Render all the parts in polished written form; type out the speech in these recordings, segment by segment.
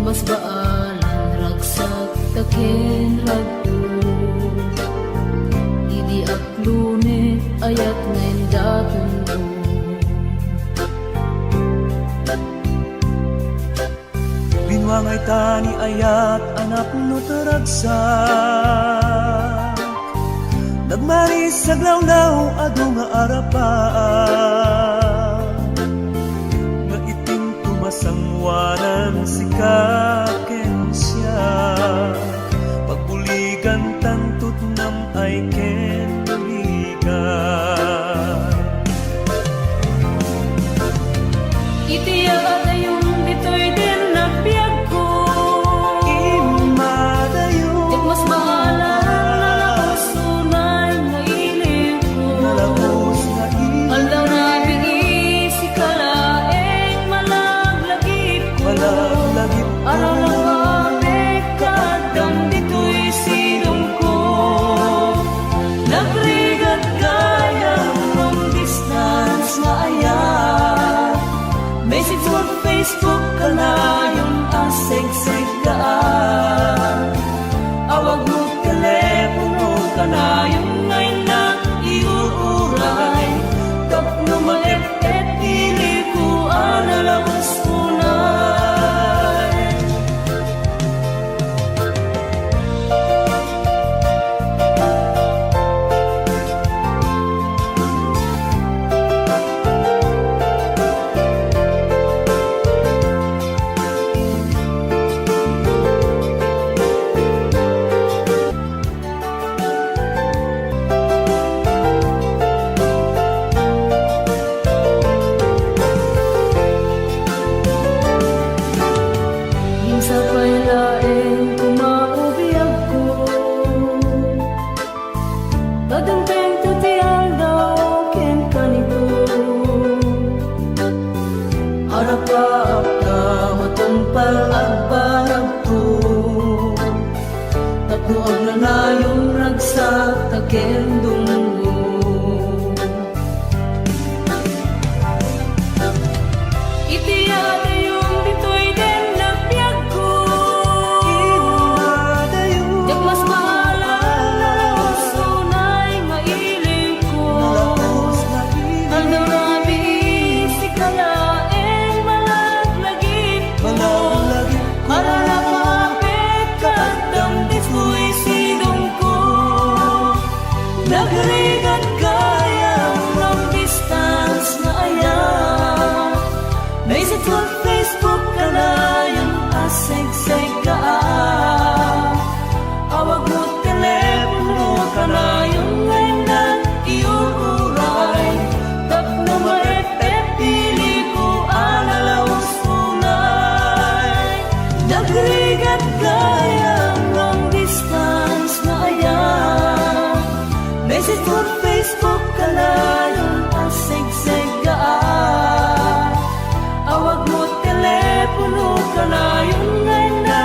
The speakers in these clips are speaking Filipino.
mas baalan ragsak taken ragto idi aklune ayat ngayon daton mo. Binwangay tani ayat anak no taragsak nagmaris sa glawlaw ado nga arapaan nga iting tumasangwanan si kakensya pagbuligan tantut nam ay kenligan Itiya adayong ditoy din nagbiag ko imadayo ket mas baalan nalakusunay nga iling ko nalabos nga aldaw na bigi si kalaeng malaglagip ko malaglagip ko Aralawamik kadam dito'y silong ko Nagrigat gaya long distance nga ayat Message mo Facebook ka na yung aseg-seg kaan Awag mo telepono ka na yung ngayon na iuuray Tapno maep-et ili ko analawas unay Sa pailaeng kumaubiyag ko Tadanteng tutiyang daw ken kanito Harap-harap ka matumpal at parang to Tatlo ang nanayong ragsak taken dungo Itiya yung dito'y din nagbiag ko Yak mas baalan nalakusunay nga iling ko Aldaw na bigi si kalaeng malaglagip ko Aralapapit kadam dito'y silong ko Nagrigat gaya long distance nga ayat Message mo Facebook ka na yung aseg-seg kaan Awag mo telepono ka na yung ngayon na iuuray Tapno maep-et pili ko analawas unay Nagrigat gaya long distance na ayan Message mo Facebook ka na yung aseg-seg kaan Awag mo telepono ka na yung ngayon na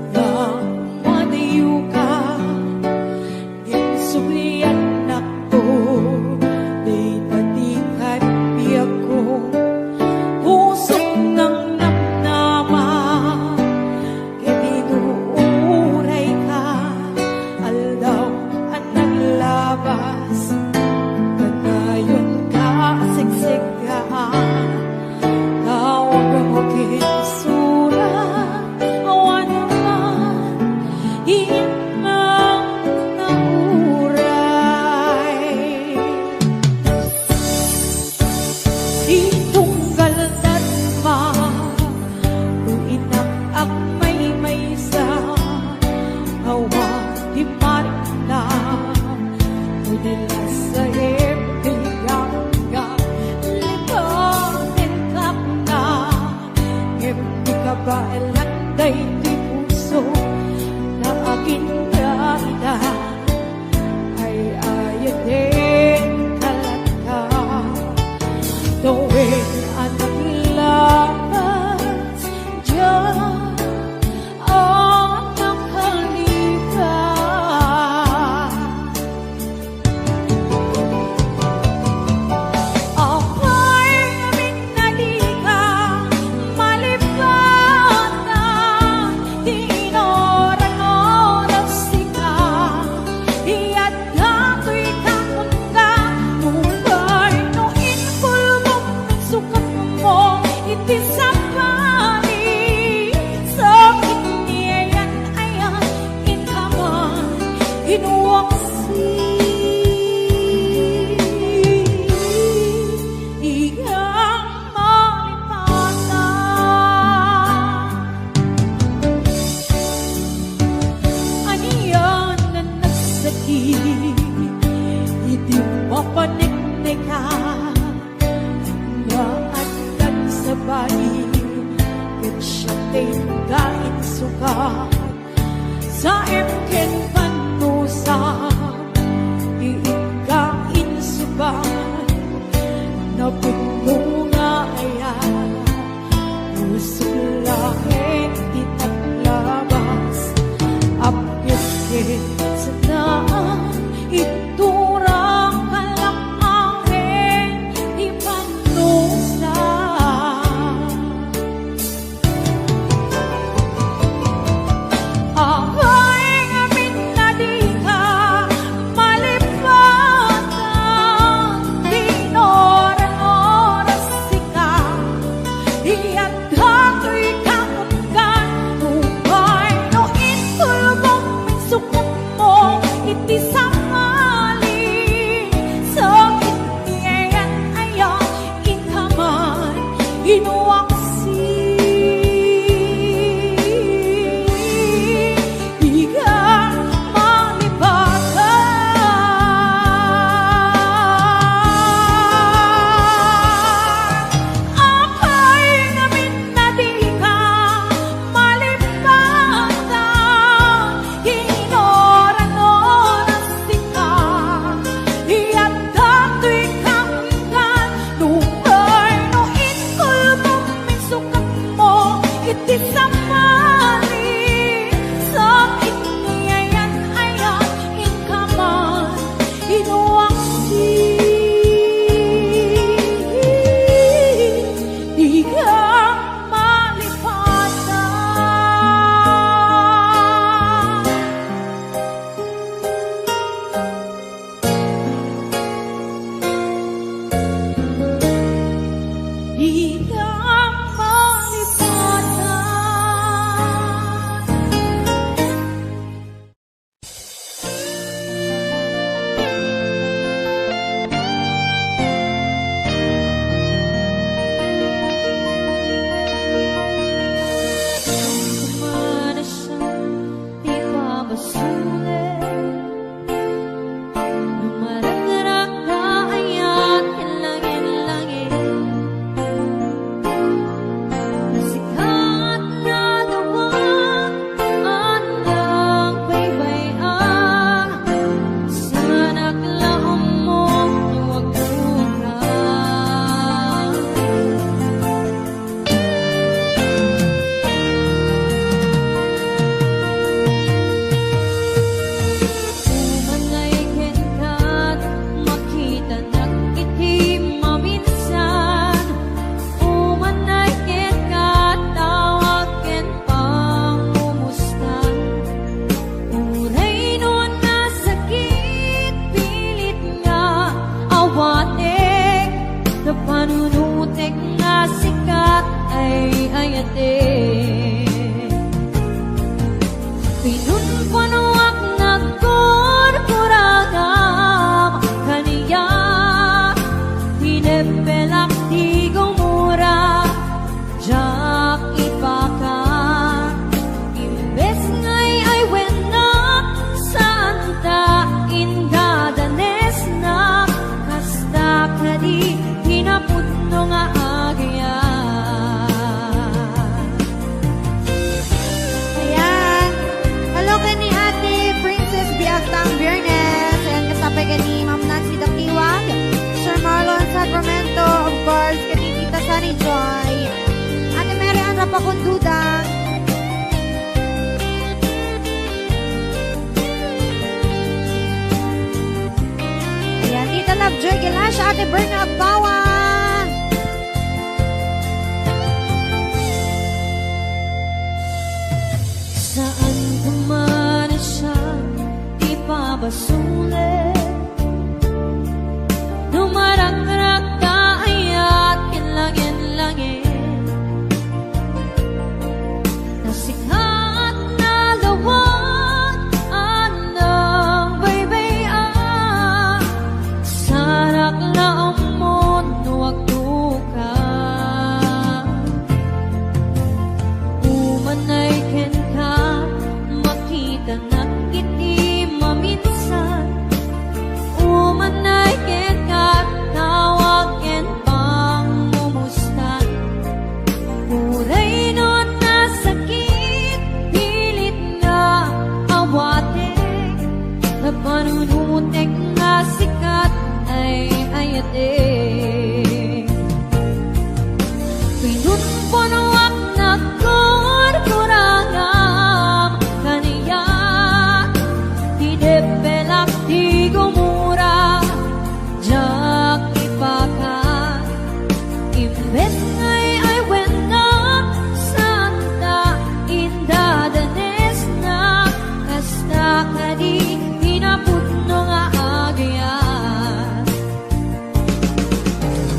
nga madayo ka ginsublian ako di patikan biyak ko pusok ng namnama kay tinuuray ka aldaw ang naglabas kanayon ka sigsigaan tawag ako kinsura awan naman hinang nauray itunggal tatma uinak ak may sa awa di marina udila sa hipigangga lipanin ka na hindi ka ba elanday di puso na aking daida ay ayatin kalata tuwing ang naglabas diyan ang nakalipas apay namin nalika malipatan di inoran-oras sika iyat dato'y kakunda nubay no inkulmong sukat mo iti sapani sa kiniyan ayan inkaman inuwaksi igang malipatan aniyan na nagsakit hindi mapaniknik ka nga andan sa bayi ket siya tinggain suka sa emken panusa iinggain suban na bunga ayan usulahin itaglabas apit sa daan iturang kalakangin di panusa apay ngamin na di ka malipatan di inoran-oras sika iyat dato'y kakunggan nubay no inkulmong sukat mo iti samali sa kiniyan ayan inkaman inuwaksi igang malipatan apay namin na di ka malipatan inoran-oras sika iyat dato'y kakunggan nubay no inkulmong sukat mo iti samali sa kiniyan ayan inkaman inuwaksi igang malipatan igang malipatan ni Joy. Ate Mary Ann Rapacondudang. Ayan, Tita Lovejoy Gilasha, Ate Berna Agbawa. Saan man siya ipabasulit, Numaragrak kaayat kinlangin-langin, Nasikat na lawat anang baybayan, Sarak laong mo nuwag duka, Umanay ken ka makita na iti maminsan, Umanay ken ka tawag ken pangmumustan, Uray no na sakit pilit na awatek, Napanunutek nga sikat ay ayatek. Pinunpunuak na kurkurangam kaniya, Di depelak di gumura, Jak ipakat. Imbes ngay ay wena, Santa inda danes na, Kasta kadi pinaputno nga agyan.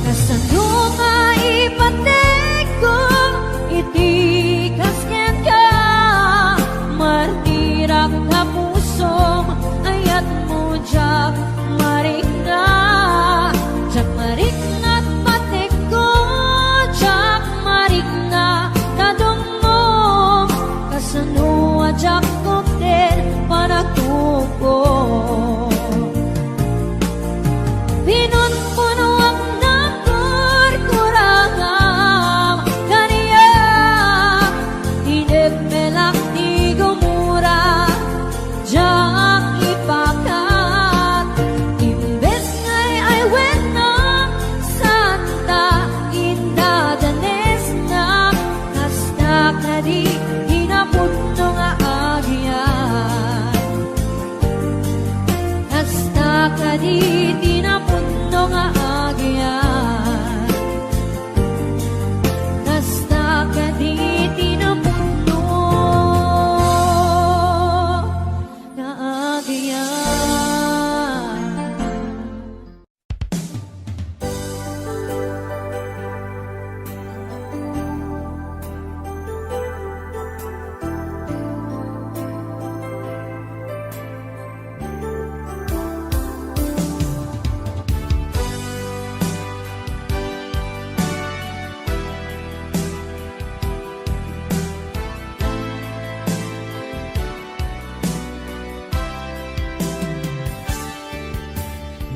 Kasano nga ipatek ko, iti kasken ka, martirak ka pusom, ayat mo jak marikna, jak marikna't patek ko, jak marikna tadong mo, kasano jak koktel panagtuko. Pinunpunuak na kurkurangam kaniya, Di depelak di gumura, Jak ipakat. Imbes ngay ay wena, Santa inda danes na, Kasta kadi hinaputno nga agyan, Kasta kadi tinaputno nga agyan, Kasta kadi tinaputno nga agyan.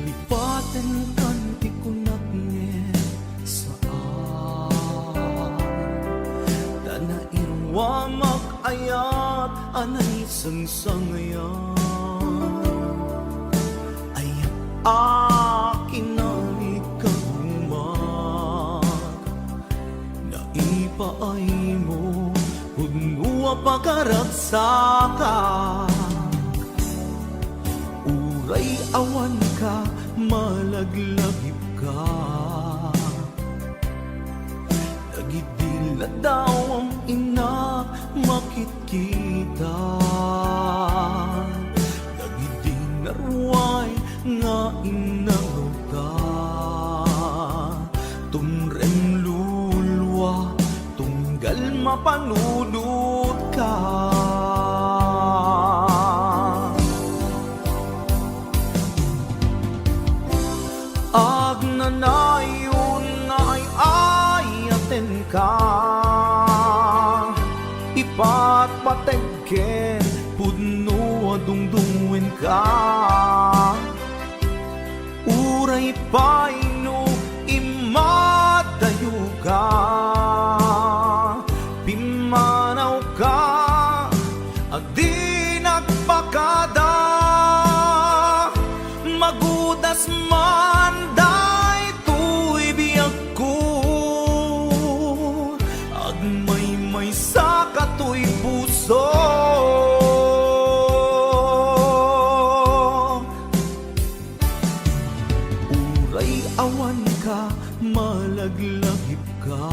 Lipatan kan ti kunak ngen saan, Dana irwa makayat anay sangsangayan, Ayat akin na ikagumat, Naipaay mo Unua pagkaragsakan, Uray awan ka, malaglagip ka, Nagidil na daw ang ina makitkita, Nagidil na ruway nga inaruta, Tumrem lulwa, tunggal mapanudot ka. Agnanayon nga ay ayaten ka, Ipatpategken pudno adungdungwen ka, Uray paino imadayo ka, Pimanaw ka, adi nagpakada, Magudas man day tuy biyag ko, may sa kato'y puso. Uray awan ka, malaglahip ka,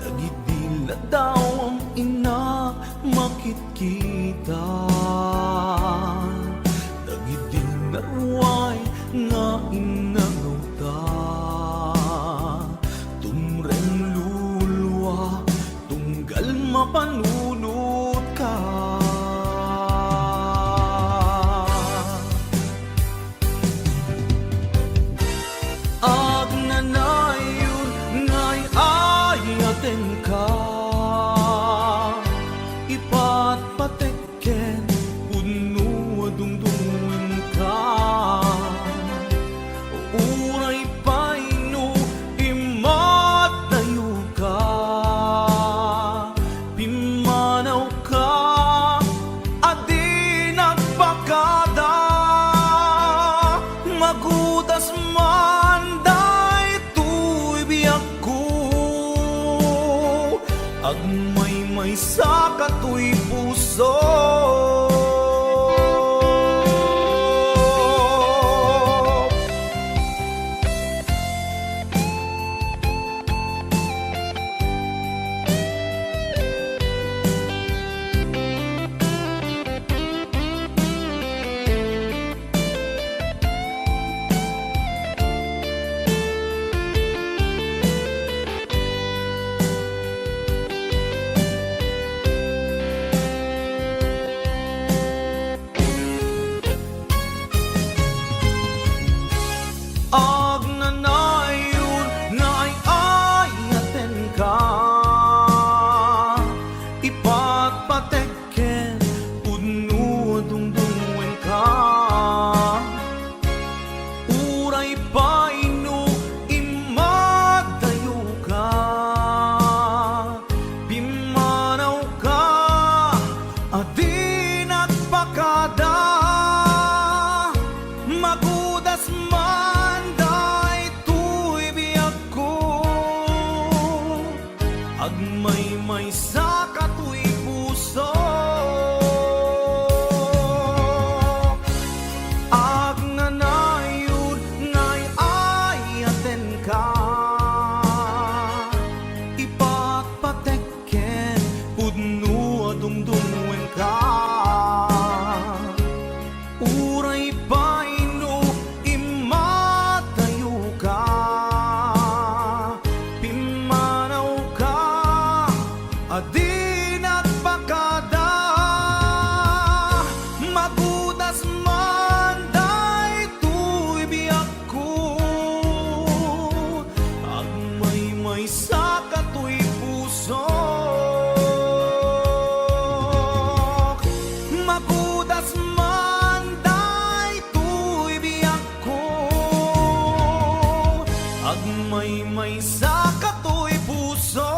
nagidila daw ang ina makitkita. Nagidil na ruway nga inagaw ta, tumren lulwa, tunggal mapanunot ka. Ag nanayon ngay ayaten ka, ipat patekken puno dungdungen ka. Uray paino imat tayo ka, pimanaw ka, adi nagpakada. Magudas man day tuy biyak ko, agmay-may sa kato'y puso. Ag nanayon nga ay ayaten ka, ipat patekken puno dungdungen ka. Uray paino imadayo ka, pimanaw ka, adi nagpakada. Magudas man day tuy biyak ko, agmay-may sa kato'y puso. Ag nanayon ngay ayaten ka, ipat patekken puno dungdungen ka. Uray paino imatayo ka, pimanaw ka, adi nagpakada. Magudas man day tuy biyak ko, agmay-may sa kato'y puso. Magudas man day tuy biyak ko, agmay-may sa kato'y puso.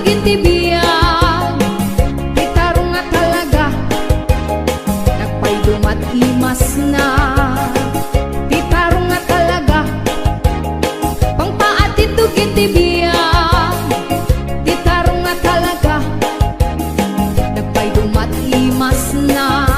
tugin tibiyan, di tarong nga talaga, nagpaydumat imas na. Di tarong nga talaga, pangpaati tugin tibiyan, di tarong nga talaga, nagpaydumat imas na.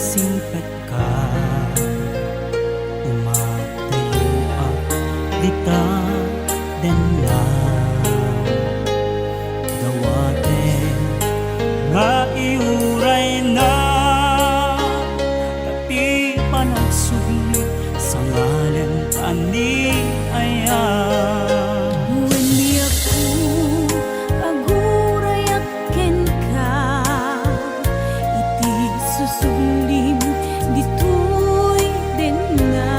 singkat ka umatayo at dita den lang gawaten nga iuray na tapi panagsugli sa ngalan ani ayan. When di ako agurayak ken ka, iti susublim ditoy den nga.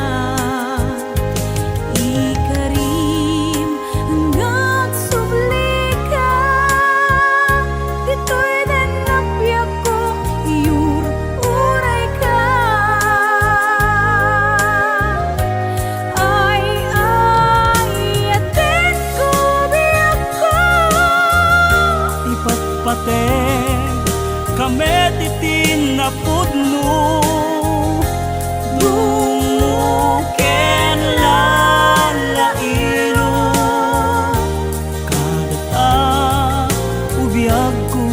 Ikarim hanggang subli ka, ditoy den nga biyak ko, iyur uray ka. Ay, atin ko biyak ko. Ipatpate kami titin na pudno dumuken lalailo kadata ubiyag ko.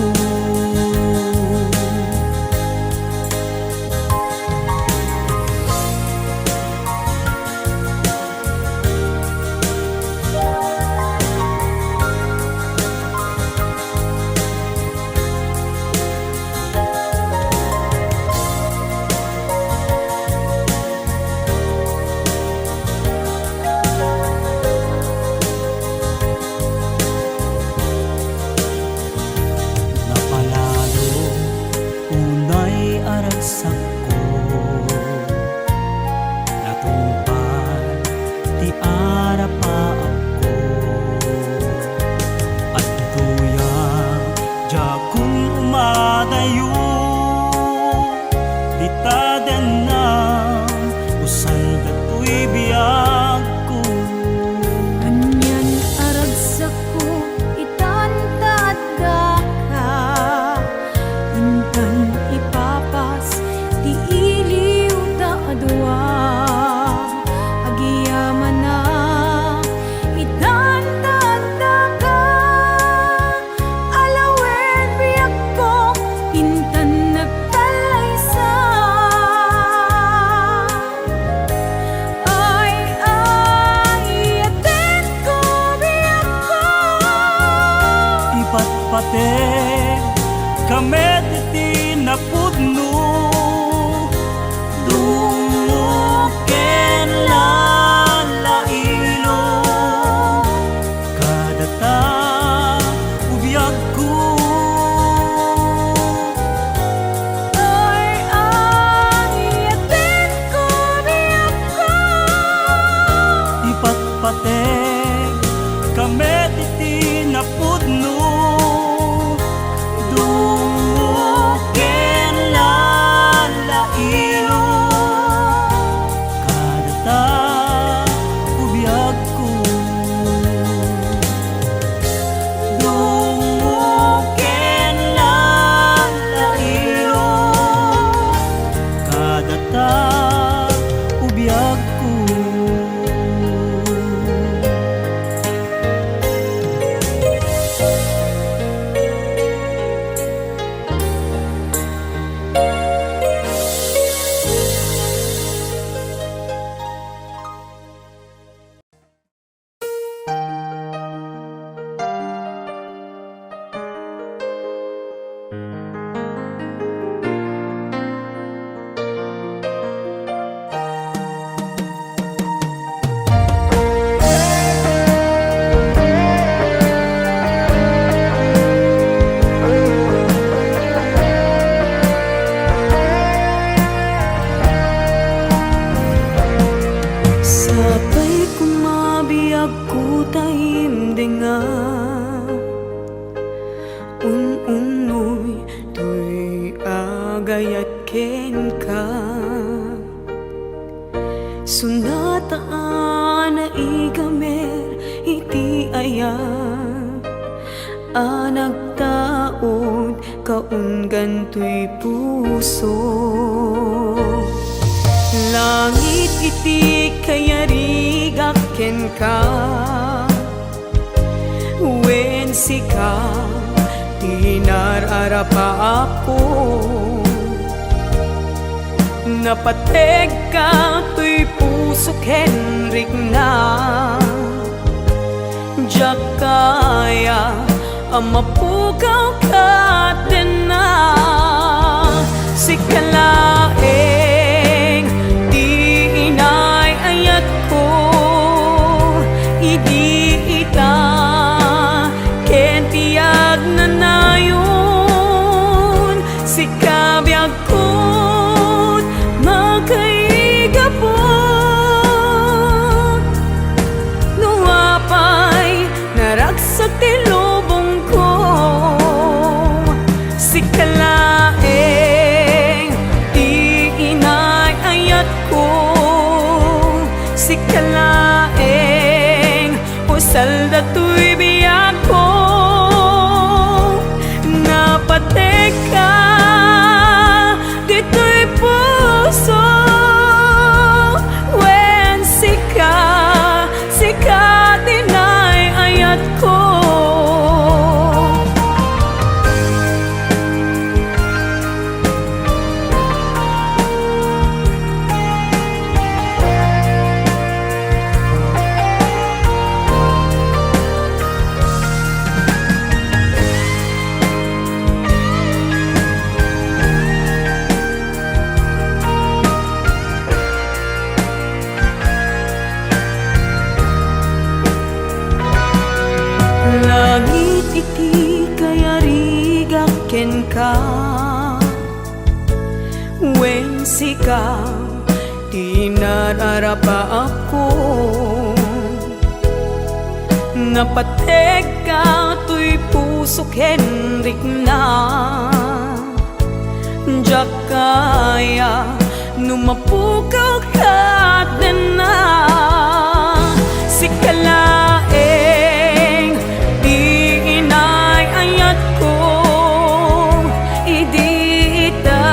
Napalalo unay aragsak ko natungpad ti ara pa ako at tuya jakun umadayo ditaden na usan datoy biyag ko. Anyan aragsak ko itantad ka, intan ipapas ti iliw da adwa, agiyaman na itantad ka, alawen biyak ko intan nagtalaysa. Ay, atin ko biyak ko. Ipatpate kami titi na pudno dumuken lalailo kadata ubiyag ko. Ay, atin ko biyak ko. Ipatpate kami titi na pudno dumuken lalailo kadata ubiyag ko. Dumuken lalailo kadata ubiyag ko. Sabay kumabiyag ko taim denga, unoy to'y agayat ken ka. Sunataan na igamer iti ayat, anagtaod kaunggan to'y puso. Langit iti kayarigak ken ka, wen sika tinararapa ako. Napateg ka tuy puso Henrik na Jakaya amapukaw ka din na Si kalaeng di inay ayat ko Idi ita ken tiyag na nayon Si kabiyag ko't magkaigapot Nuwapay naragsak ti lubong ko Si kalaeng di inay ayat ko Si kalaeng usal dato'y biyak ko Napateg ka dito'y puso When sika dinay ayat ko Langit iti kayarigaken ka Wen sika di nararapa ako Napateg ka tuy puso Henrik na Jakaya numapukaw ka din na Si kalaeng di inay ayat ko Idi ita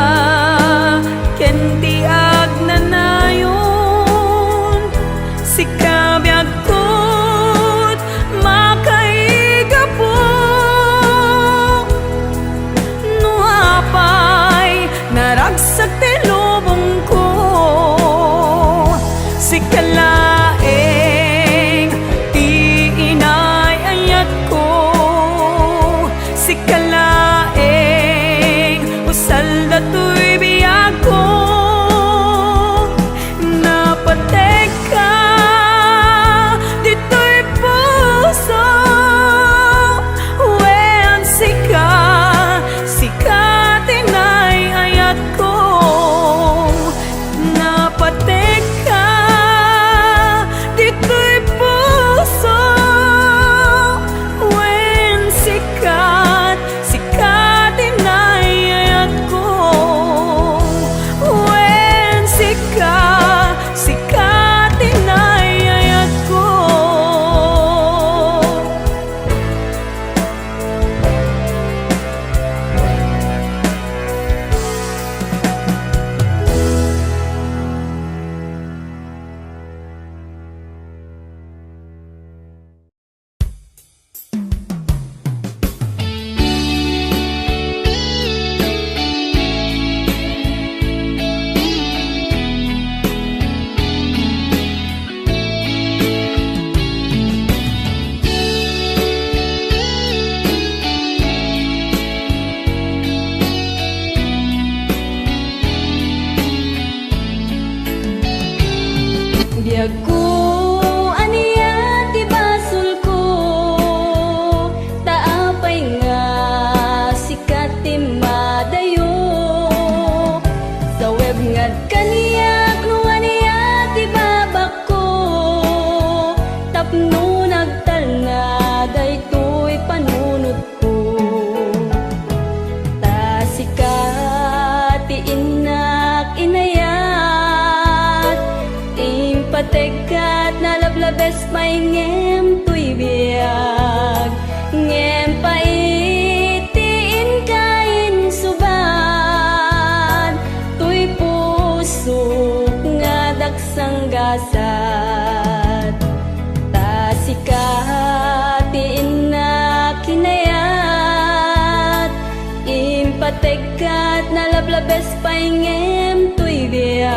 ken tiag na nayon Si kabiyag ko't makaigapot Nuapay naragsak ti lubong ko Si kalaeng di inay ayat ko Si kalaeng usal dato'y biyak ko Napateg ka dito'y puso When sika dinay ayat ko Napateg ka dito'y puso When sika dinay ayat ko When sika dinay ayat ko Biyag ko aniya ti basol ko Taapay nga sikat ti madayo Sa web ngad kaniyak no aniya ti babak ko Tapno nagtal na daytoy panunot ko Ta sikat ti inak inayat Patagkat na lablabes pa'y ngem tuy biyag Ngem paitiin kain suban Tuy pusok nga daksang gasat Tasikatiin na kinayat Impatagkat na lablabes pa'y ngem tuy biyag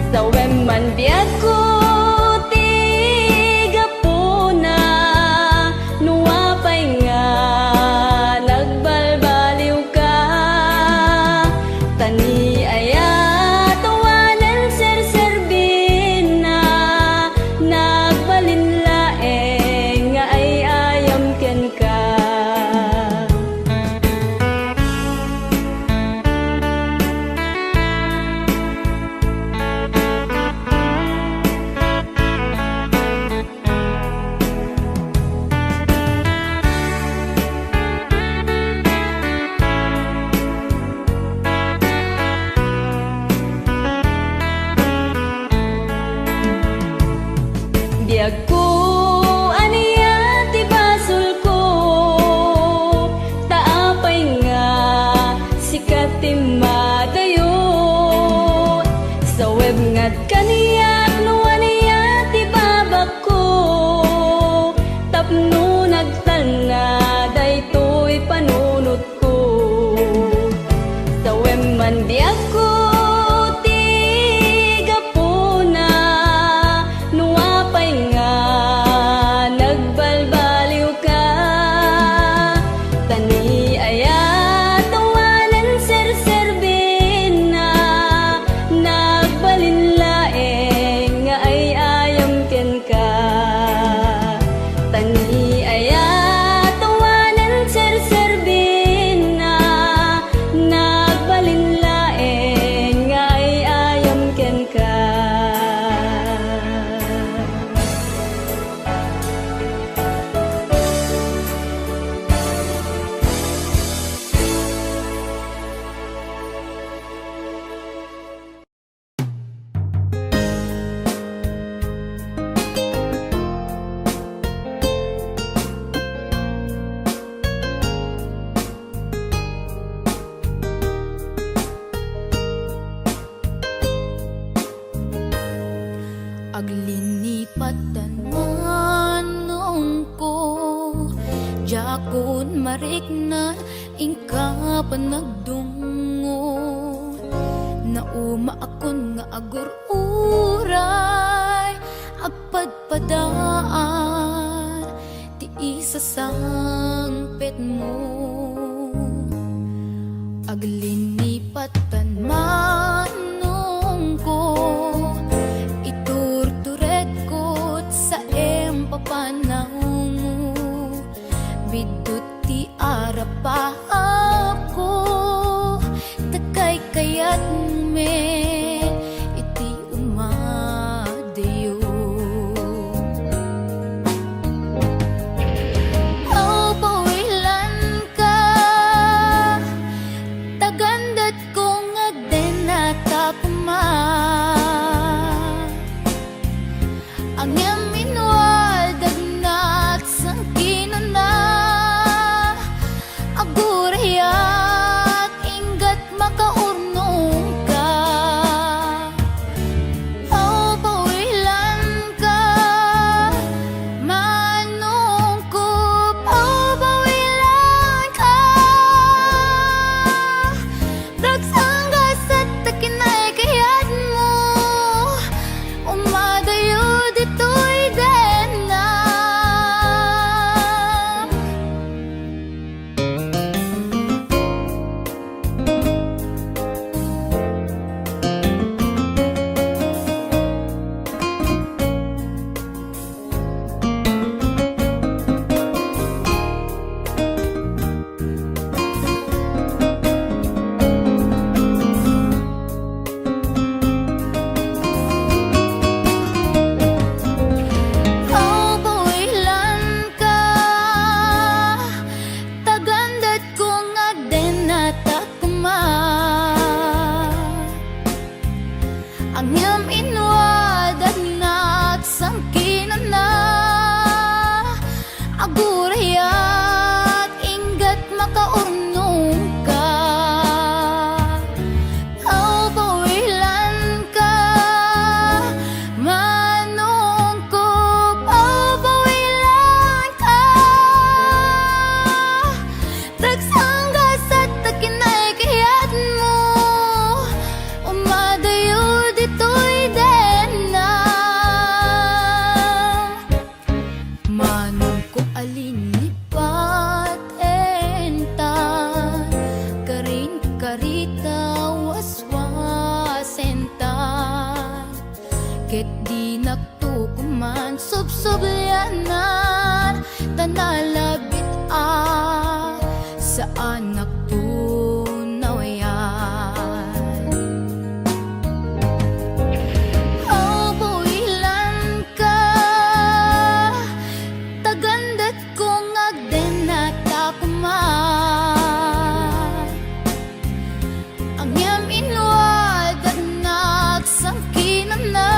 Sa man biag ko tiga po na nuwapay nga nagbalbaliw ka tani aya tawanan serserbin na nagbalinlaeng nga ay ayam ken ka. Biag ko aniya ti basol ko taapay nga sikat ti madayot sa web ngat kaniyak no aniya ti babak ko tapno nagtalna daytoy panunot ko sa web man biag ko Aglinipatan manong ko Jakon marikna ingka panagdungo Nauma akon nga agur-uray Agpadpadaan ti isa sangpet mo Aglinipatan manong ko papanahon bidot ti arapahap ko takay kayat men iti umadayo aw pawilan ka tagandat kong agdenata kuma ang umadayo dito'y ket di nagtukuman subsubyanan tanalabit sa anak tunawayan. Oh, builan ka tagandat kong agden at akuman ang yam inwad at nagsangkinan na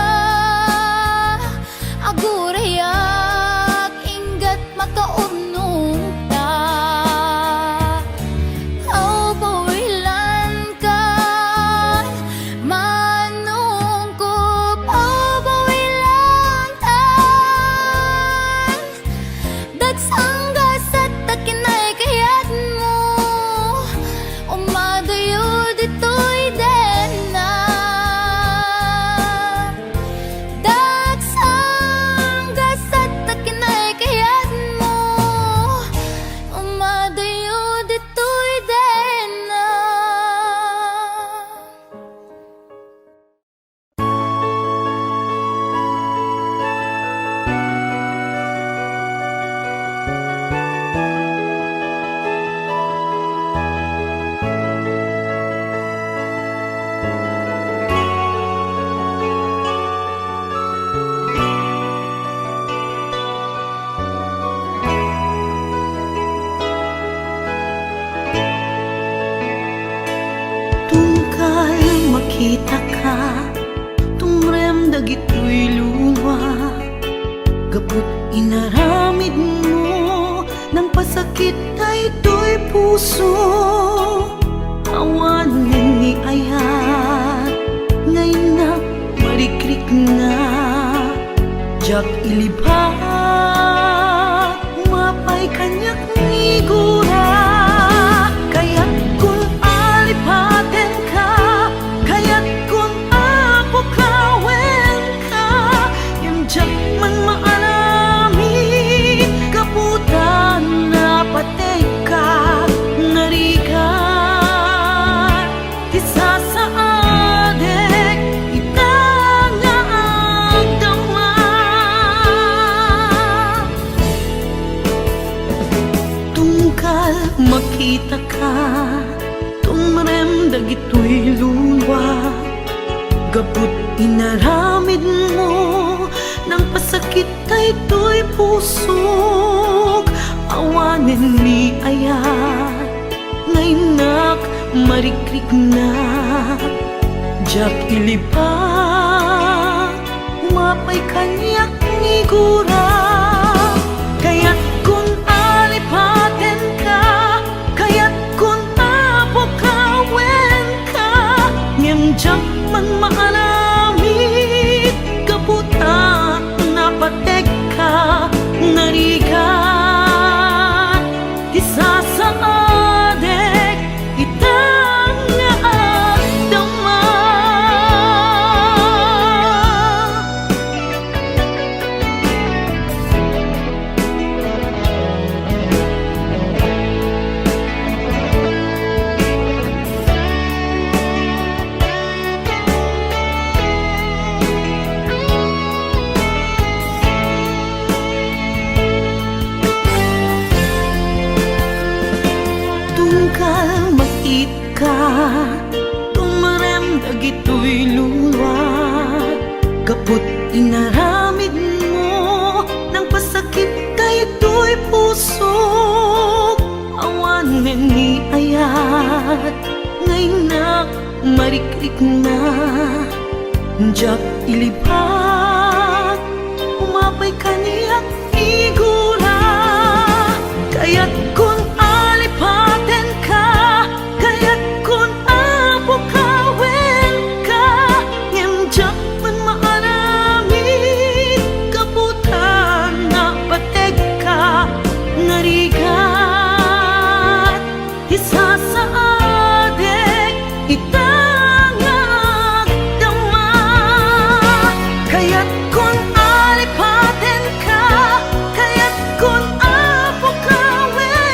agurayak ingat makaunong ta. Oh, bawilan ka manungkop. Oh, bawilan tan dagsanggas at takinay kayat mo umadayo dito'y den na dagsanggas at takinay kayat mo umadayo dito'y den na. Tungkal makita ka, tungrem dagito'y luwa. Gabut inaramid mo, ng pasakit ay ito'y puso. Awanin ni ayat, ngayon na marikrik na. Jak ilibak, mapay kanyak ni gura. Kaya't kung alipaten ka, kaya't kung apukawen ka, yung jak man maanami, kaputan na patay ka, narigat, isa sa adek, itangaag dama. Tungkal makita ka, tumrem dagito'y luwa. Gabut inaramid mo, ng pasakit ay ito'y pusok. Awanin ni ayat, ngaynak marikrik na. Jak ilibak, mapay kanyak ni gura. Kaya't kung alipaten ka, kaya't kung apukawen ka, ngem jak man maalamit, kaputa na patek ka, narigat, isa sa adek, itangaag dama. Tungkal mait ka, tumarem dagito'y luwa. Kaput inaramid mo, ng pasakit ay ito'y pusok. Awanin ni ayat, ngaynak marikrik na. Jak ilibak, umapay kaniyak igura. Kaya't kung alipaten ka, kaya't kung apukawen ka, ngem jak man maaramid, kaputan na patek ka, narigat, isa sa adek, itangaag dama. Kaya't kung alipaten ka, kaya't kung apukawen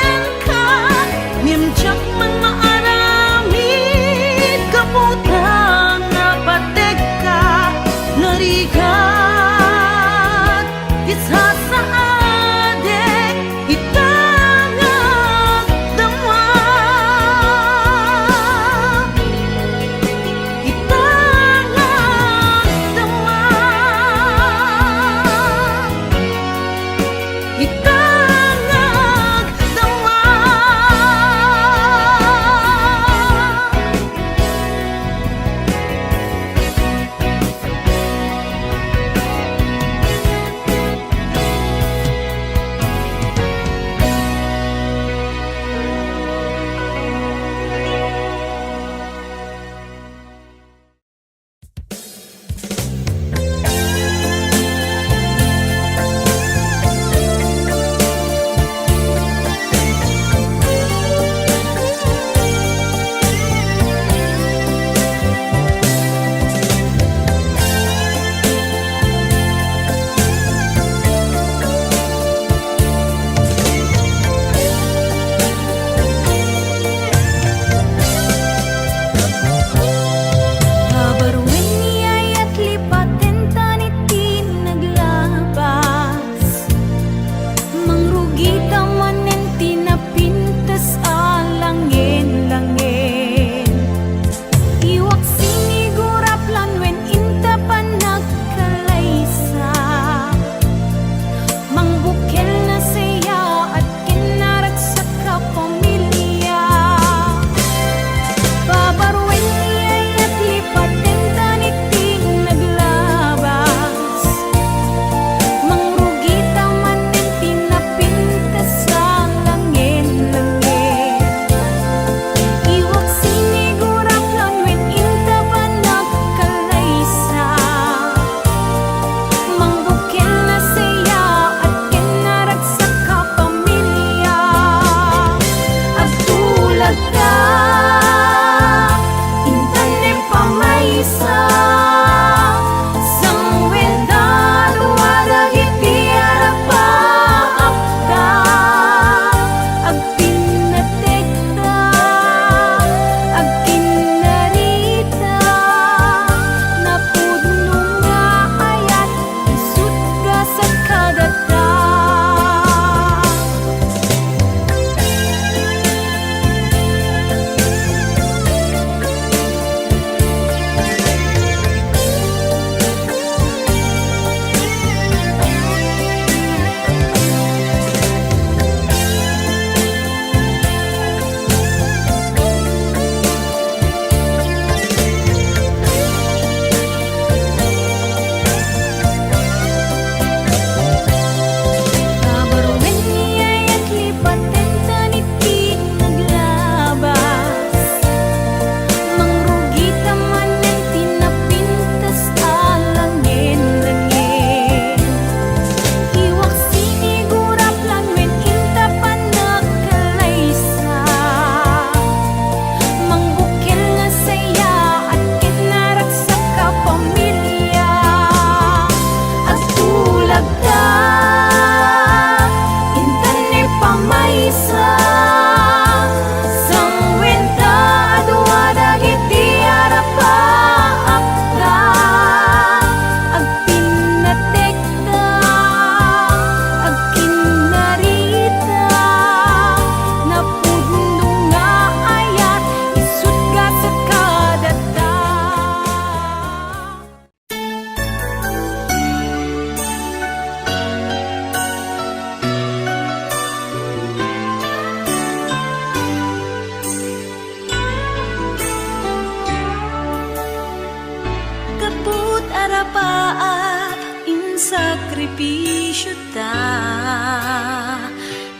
paap in sakripisyo ta,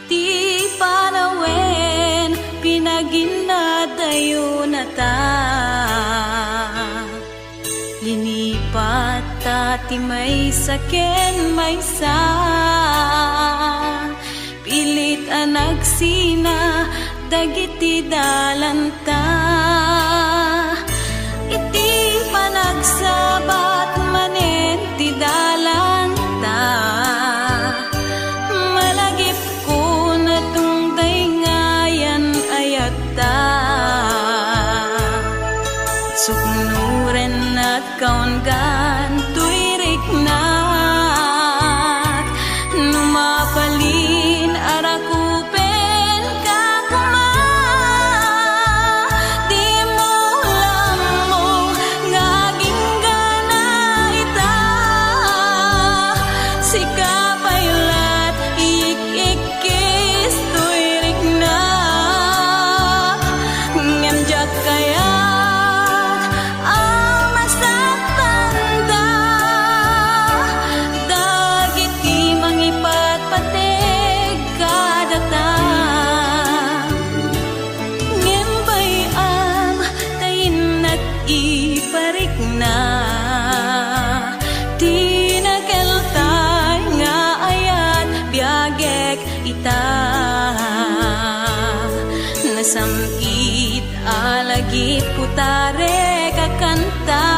ti panawen pinaginadayo na ta. Linipat ta ti may saken may sa, pilit anagsina dagiti dalanta. Iti panagsabat manen ti dalanta, malagip ko na tungday ngayan ayat ta. Suknuren at kaungan tuirik nat, numapalin arakupen kakuma. Di mo lamo ngaging gana ita, sikapaylat ik-ikis tuirik na. Ngemjak kaya nasamkit alagit putare kakanta,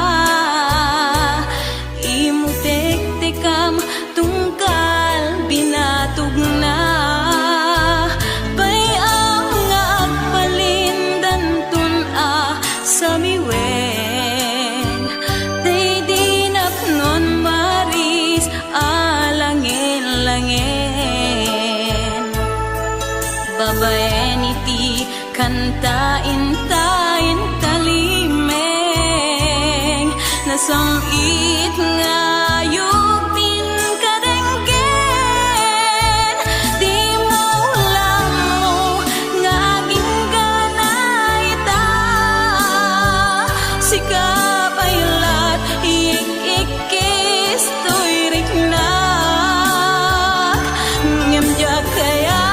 imutek-tekam tungkal binatog na. Bayang nga agpalindan tun samiwen, day dinapnon maris alangin-langin. Babaen iti kantain tayin talimeng, nasamit ngayog din kadenggen. Di mo lamo ngaging gana ita, sikapaylat ik-ikis tuirik na. Ngemjak kaya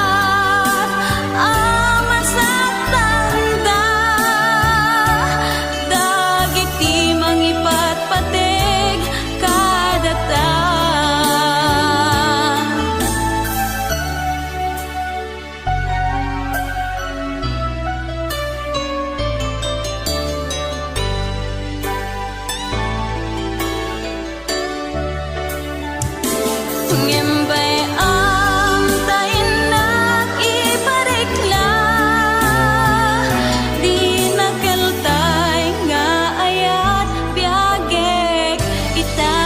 ngembay am tayin nak iparikla, di nakeltay nga ayat biagek ita.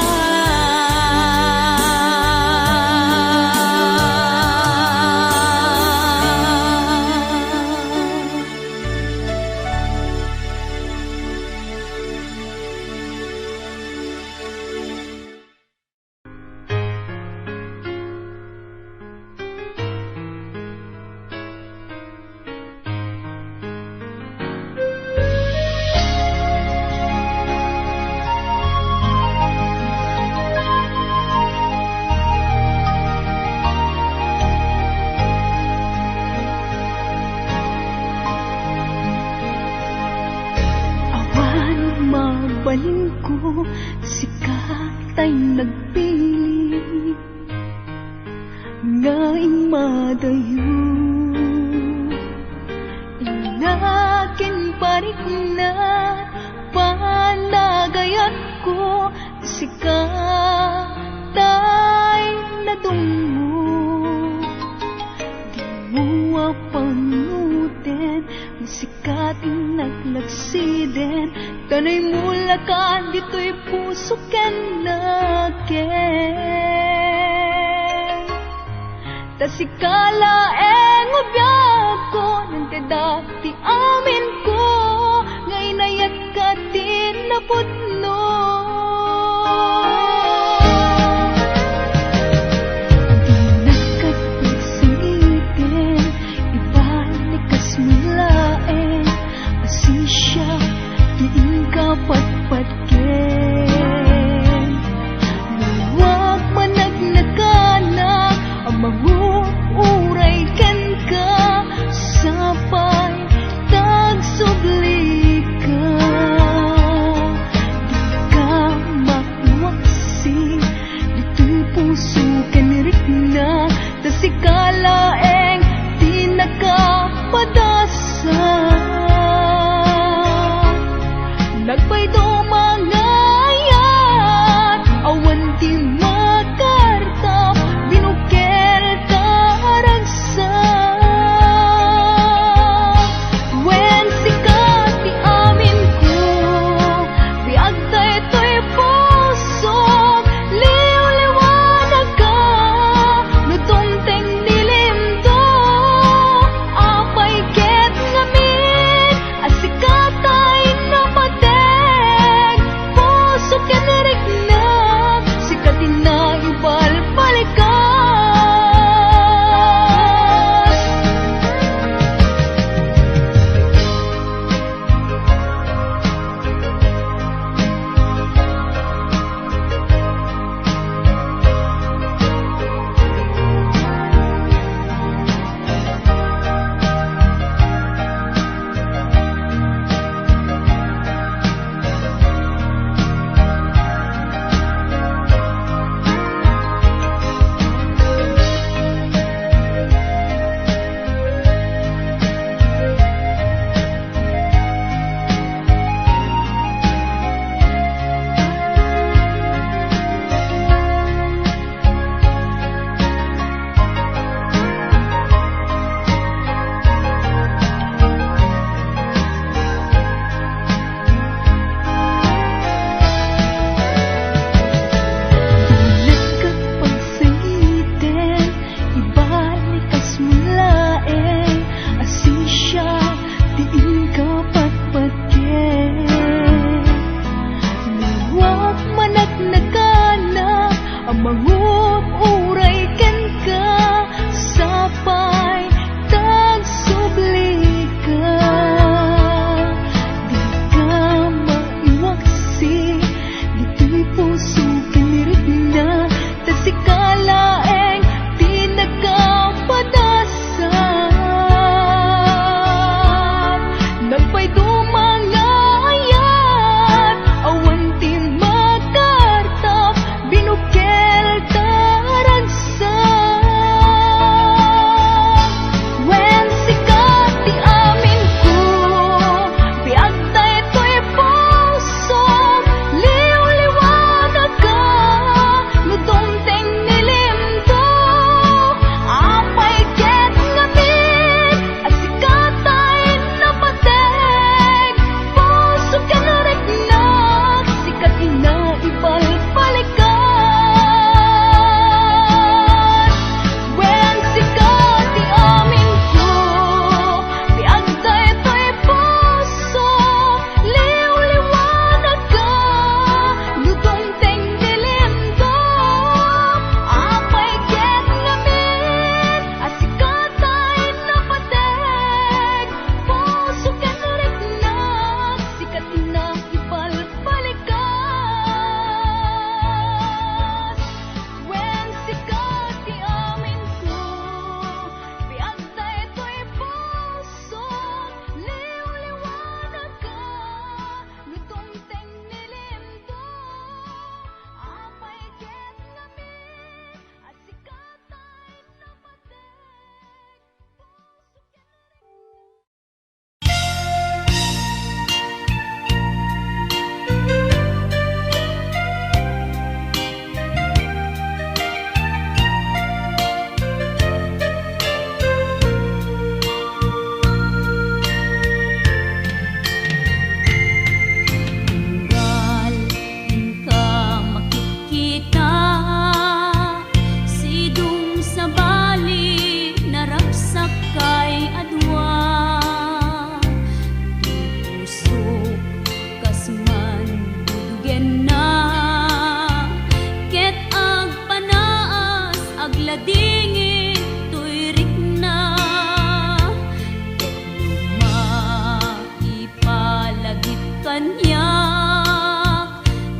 Mabalin ko sikatay nagpili, ngaing madayo inakin parik na panagayat ko, sikatay nadungo. Di mo apanutin sikating naglagsiden, tanay mulakan dito'y puso ken naken. Tasikala ubiyag ko nang dadati amin ko, ngay nayat ka din napudno. Di nakapagsangitin, ibalik kas mulaen, asisya diin ka patpatken. iwaksi dito'y puso kanirik na tasikalaeng di nakapadasa nagpay dumangayat awan di makartap binukel taragsa when sikat di amin ko biag tayo to'y puso liw-liwanag ka lutong teng dilim to apay ket ngamin asikat tayo napateg puso kanirik na sikatin na ibalbalikas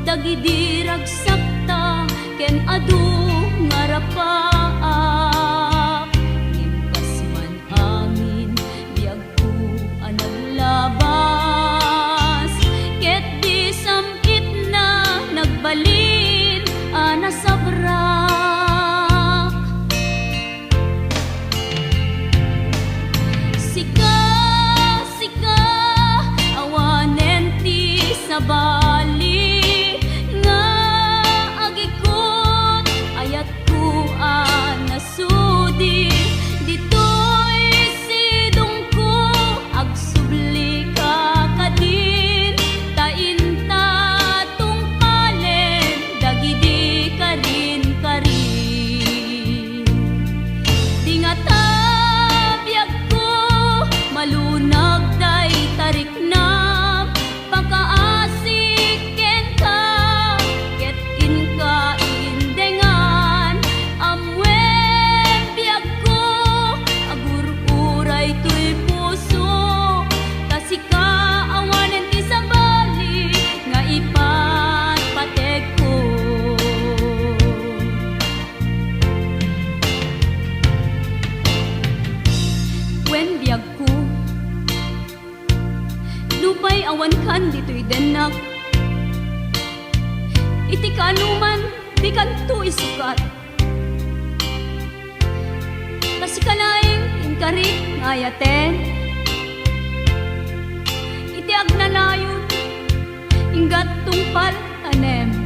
Dagidirag sakta ken adu ngarapaak Nimkas man angin biag ko naglabas Ket di samit na nagbalin kanto isukat. Kasi kalaing inkari ngayaten, iti agnanayon, inggat tungpal tanem.